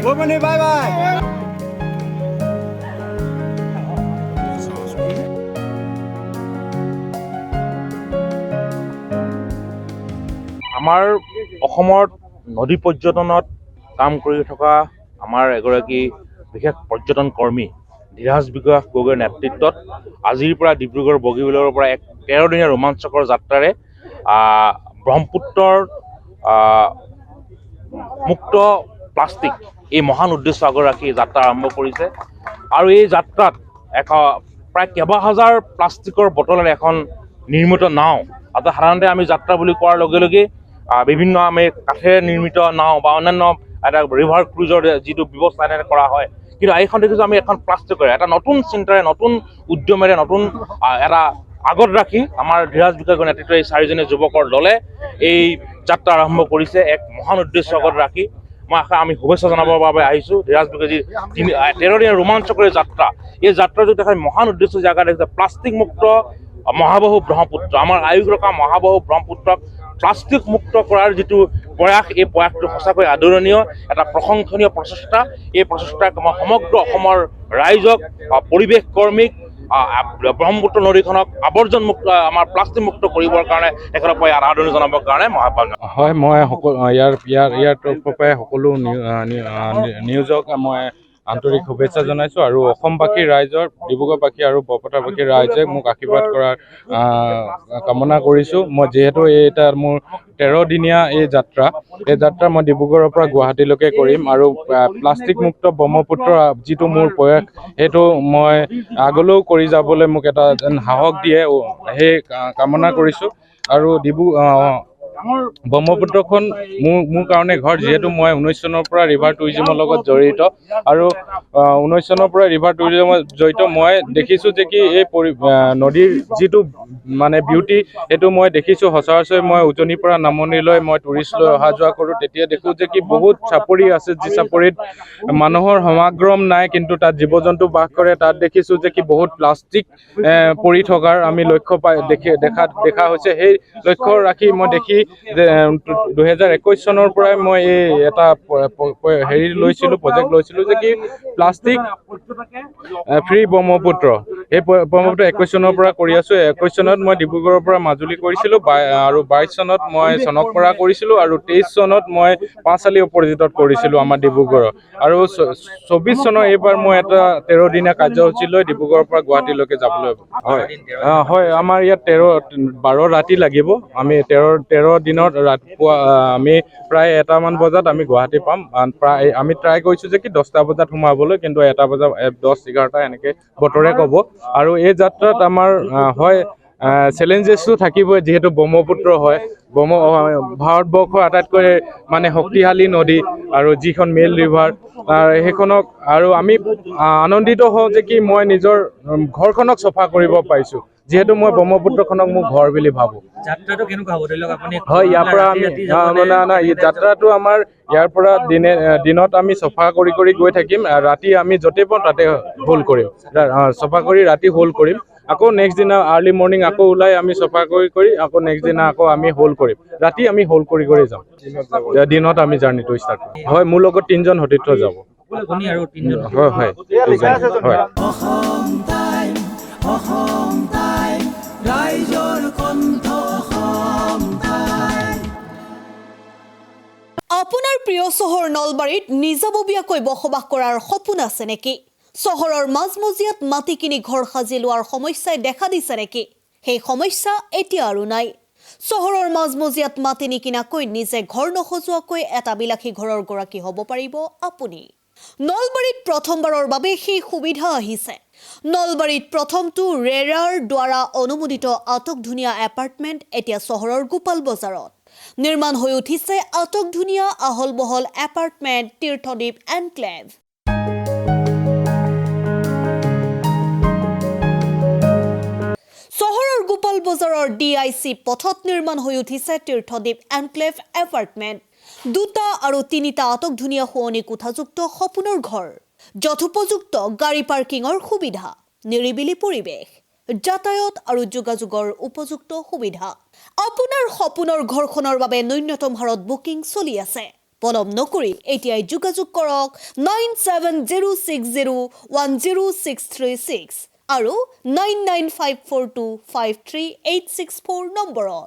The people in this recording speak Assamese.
বমনি বাই বাই। আমাৰ অসমত নদী পৰ্যটনত কাম কৰি থকা আমাৰ এগৰাকী বিশেষ পৰ্যটন কৰ্মী ধীৰাজ বিকাশ গগৈৰ নেতৃত্বত আজিৰ পৰা ডিব্ৰুগড় বগীবিলৰ পৰা এক 13 দিনীয়া ৰোমাঞ্চকৰ যাত্ৰাৰে ব্ৰহ্মপুত্ৰৰ মুক্ত প্লাষ্টিক এই মহান উদ্দেশ্য আগত ৰাখি যাত্ৰা আৰম্ভ কৰিছে আৰু এই যাত্ৰাত প্ৰায় কেইবা হাজাৰ প্লাষ্টিকৰ বটলেৰে এখন নিৰ্মিত নাও সাধাৰণতে আমি যাত্ৰা বুলি কোৱাৰ লগে লগে বিভিন্ন আমি কাঠেৰে নিৰ্মিত নাও বা অন্যান্য এটা ৰিভাৰ ক্ৰুজৰ যিটো ব্যৱস্থা এনে কৰা হয়, কিন্তু এইখন দেখিছোঁ আমি এখন প্লাষ্টিকৰে এটা নতুন চিন্তাৰে নতুন উদ্যমেৰে নতুন এটা আগত ৰাখি আমাৰ ধীৰাজ বিকাশৰ নেতৃত্বত এই 4জনীয়া যুৱকৰ দলে এই যাত্ৰা আৰম্ভ কৰিছে এক মহান উদ্দেশ্য আগত ৰাখি। আমি শুভেচ্ছা জনাবৰ বাবে আহিছোঁ ধীৰাজ বিকাশজী 13 দিনীয়া ৰোমাঞ্চকৰী যাত্ৰা। এই যাত্ৰাটো দেখাই মহান উদ্দেশ্য জাগা দেখিছে প্লাষ্টিক মুক্ত মহাবাহু ব্ৰহ্মপুত্ৰ আমাৰ আয়ুস ৰখা মহাবাহু ব্ৰহ্মপুত্ৰক প্লাষ্টিক মুক্ত কৰাৰ যিটো প্ৰয়াস এই প্ৰয়াসটো সঁচাকৈ আদৰণীয় এটা প্ৰশংসনীয় প্ৰচেষ্টা। এই প্ৰচেষ্টাক মই সমগ্ৰ অসমৰ ৰাইজক পৰিৱেশ কৰ্মীক ব্ৰহ্মপুত্ৰ নদীখনক আৱৰ্জন মুক্ত আমাৰ প্লাষ্টিক মুক্ত কৰিবৰ কাৰণে তেখেতক মই আদৰণি জনাবৰ কাৰণে মই আহ্বান জনাওঁ। হয়, মই ইয়াৰ তৰফৰ পৰাই সকলো নিউজক মই আন্তৰিক শুভেচ্ছা জনাইছোঁ আৰু অসমবাসী ৰাইজৰ ডিব্ৰুগড়বাসী আৰু বৰপেটাবাসী ৰাইজে মোক আশীৰ্বাদ কৰাৰ কামনা কৰিছোঁ। মই যিহেতু এটা মোৰ 13 দিনীয়া এই যাত্ৰা মই ডিব্ৰুগড়ৰ পৰা গুৱাহাটীলৈকে কৰিম আৰু প্লাষ্টিক মুক্ত ব্ৰহ্মপুত্ৰ যিটো মোৰ প্ৰয়াস সেইটো মই আগলৈও কৰি যাবলৈ মোক এটা সাহস দিয়ে সেই কামনা কৰিছোঁ। আৰু ব্ৰহ্মপুত্ৰখন মোৰ কাৰণে ঘৰ, যিহেতু মই 19 চনৰ পৰা ৰিভাৰ টুৰিজিমৰ লগত জড়িত আৰু 19 চনৰ পৰা ৰিভাৰ টুৰিজিমত জড়িত। মই দেখিছোঁ যে কি এই নদীৰ যিটো মানে বিউটি সেইটো মই দেখিছোঁ সচৰাচৰ। মই উজনিৰ পৰা নামনিলৈ মই টুৰিষ্ট লৈ অহা যোৱা কৰোঁ, তেতিয়া দেখোঁ যে কি বহুত চাপৰি আছে যি চাপৰিত মানুহৰ সমাগম নাই, কিন্তু তাত জীৱ জন্তু বাস কৰে। তাত দেখিছোঁ যে কি বহুত প্লাষ্টিক পৰি থকাৰ আমি লক্ষ্য দেখা হৈছে। সেই লক্ষ্য ৰাখি মই দেখি যে 2021 চনৰ পৰাই মই এই এটা প্ৰজেক্ট লৈছিলোঁ যে কি প্লাষ্টিক ফ্ৰী ব্ৰহ্মপুত্ৰ। এই ব্ৰহ্মপুত্ৰ 21 চনৰ পৰা কৰি আছোঁ। 21 চনত মই ডিব্ৰুগড়ৰ পৰা মাজুলী কৰিছিলোঁ আৰু 22 চনত মই চনকপাৰা কৰিছিলোঁ আৰু 23 চনত মই পাঁচআলি অপৰাজিতত কৰিছিলোঁ আমাৰ ডিব্ৰুগড়ৰ। আৰু 24 চনৰ এইবাৰ মই এটা 13 দিনীয়া কাৰ্যসূচী লৈ ডিব্ৰুগড়ৰ পৰা গুৱাহাটীলৈকে যাবলৈ হয়। আমাৰ ইয়াত 12 ৰাতি লাগিব। আমি 13 দিনত ৰাতিপুৱা আমি প্ৰায় 1টামান বজাত আমি গুৱাহাটী পাম। প্ৰায় আমি ট্ৰাই কৰিছোঁ যে কি 10টা বজাত সোমাবলৈ, কিন্তু 1টা বজাত 10, 11টা এনেকৈ বতৰে ক'ব। আৰু এই যাত্ৰাত আমাৰ হয় চেলেঞ্জেছো থাকিবই, যিহেতু ব্ৰহ্মপুত্ৰ হয়। ভাৰতবৰ্ষৰ আটাইতকৈ মানে শক্তিশালী নদী আৰু যিখন মেইন ৰিভাৰ সেইখনক আৰু আমি আনন্দিত হওঁ যে কি মই নিজৰ ঘৰখনক চফা কৰিব পাৰিছোঁ, যিহেতু মই ব্ৰহ্মপুত্ৰখনক মোৰ ঘৰ বুলি ভাবোঁ। যাত্ৰাটো কেনেকুৱা হ'ব ধৰি লওক আপুনি? হয়, ইয়াৰ পৰা আমি যাত্ৰাটো আমাৰ ইয়াৰ পৰা দিনত আমি চফা কৰি গৈ থাকিম। ৰাতি আমি য'তেই পাওঁ তাতে হোল্ড কৰিম, চফা কৰি ৰাতি হোল্ড কৰিম। আকৌ নেক্সট দিনা আৰ্লি মৰ্ণিং আকৌ ওলাই আমি চফা কৰি আকৌ নেক্সট দিনা আকৌ আমি হোল্ড কৰিম। ৰাতি আমি হোল্ড কৰি যাম, দিনত আমি জাৰ্ণিটো ষ্টাৰ্ট কৰিম। হয়, মোৰ লগত 3জন সতীৰ্থ যাব। আপুনি আৰু 3জন? হয়। আপোনাৰ প্ৰিয় চহৰ নলবাৰীত নিজাববীয়াকৈ বসবাস কৰাৰ সপোন আছে নেকি? চহৰৰ মাজমজিয়াত মাটি কিনি ঘৰ সাজি লোৱাৰ সমস্যাই দেখা দিছে নেকি? সেই সমস্যা এতিয়া আৰু নাই। চহৰৰ মাজমজিয়াত মাটি নিকিনাকৈ নিজে ঘৰ নসজোৱাকৈ এটা বিলাসী ঘৰৰ গৰাকী হ'ব পাৰিব আপুনি। নলবাৰীত প্ৰথমবাৰৰ বাবে সেই সুবিধা আহিছে। নলবাৰীত প্ৰথমটো ৰেৰাৰ দ্বাৰা অনুমোদিত আটকধুনীয়া এপাৰ্টমেণ্ট এতিয়া চহৰৰ গোপাল বজাৰত নিৰ্মাণ হৈ উঠিছে। আটকধুনীয়া আহল বহল এপাৰ্টমেণ্ট তীৰ্থদ্বীপ এনক্লেভ। চহৰৰ গোপাল বজাৰৰ DIC পথত নিৰ্মাণ হৈ উঠিছে তীৰ্থদ্বীপ এনক্লেভ এপাৰ্টমেণ্ট। 2টা আৰু 3টা আটকধুনীয়া শুৱনি কোঠাযুক্ত সপোনৰ ঘৰ, যথোপযুক্ত গাড়ী পাৰ্কিঙৰ সুবিধা, নিৰিবিলি পৰিৱেশ, যাতায়াত আৰু যোগাযোগৰ উপযুক্ত সুবিধা। আপোনাৰ সপোনৰ ঘৰখনৰ বাবে ন্যূনতম হাৰত বুকিং চলি আছে। পলম নকৰি এতিয়াই যোগাযোগ কৰক 9706010636 আৰু 9954253864 নম্বৰত।